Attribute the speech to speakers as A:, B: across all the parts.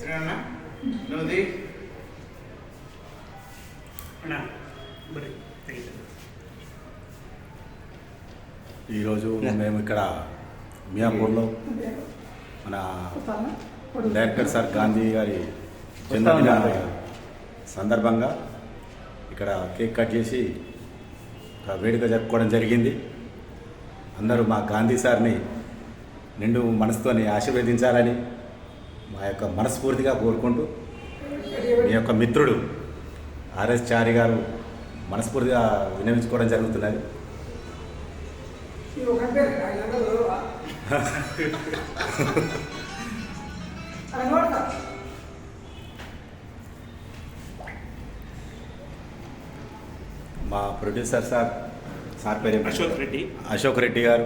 A: సరేనా నువ్వుది
B: ఈరోజు మేము ఇక్కడ మియాపూర్లో మన డైరెక్టర్ సార్ గాంధీ గారి జన్మదిన సందర్భంగా ఇక్కడ కేక్ కట్ చేసి ఒక వేడుక జరుపుకోవడం జరిగింది. అందరూ మా గాంధీ సార్ని నిండు మనసుతోని ఆశీర్వదించాలని మా యొక్క మనస్ఫూర్తిగా కోరుకుంటూ మీ యొక్క మిత్రుడు ఆర్ఎస్ చారి గారు మనస్ఫూర్తిగా వినవించుకోవడం జరుగుతున్నది. మా ప్రొడ్యూసర్ సార్ పేరు అశోక్ రెడ్డి గారు,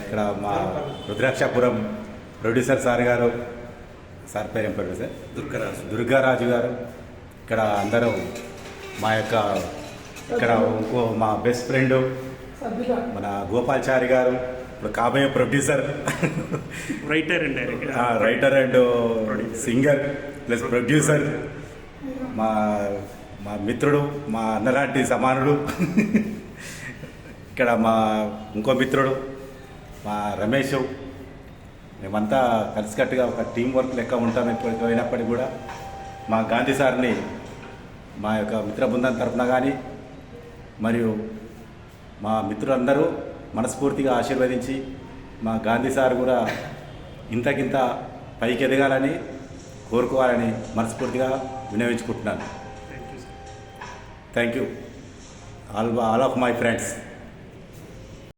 B: ఇక్కడ మా రుద్రాక్షపురం ప్రొడ్యూసర్ సార్ గారు, సార్ పేరు ప్రొడ్యూసర్ దుర్గారాజు గారు, ఇక్కడ అందరూ మా యొక్క ఇక్కడ ఇంకో మా బెస్ట్ ఫ్రెండ్ మన గోపాల్చారి గారు, ఇప్పుడు కాబోయే producer, writer and singer plus producer, మా మా మిత్రుడు, మా అన్నలాంటి సమానుడు, ఇక్కడ మా ఇంకో మిత్రుడు మా రమేష్. మేమంతా కలిసికట్టుగా ఒక టీం వర్క్ లెక్క ఉంటాం. అయినప్పటికీ కూడా మా గాంధీ సార్ని మా యొక్క మిత్ర బృందం తరఫున కానీ మరియు మా మిత్రులందరూ మనస్ఫూర్తిగా ఆశీర్వదించి మా గాంధీ సార్ కూడా ఇంతకింత పైకి ఎదగాలని కోరుకోవాలని మనస్ఫూర్తిగా వినవించుకుంటున్నాను. Thank you all of my friends.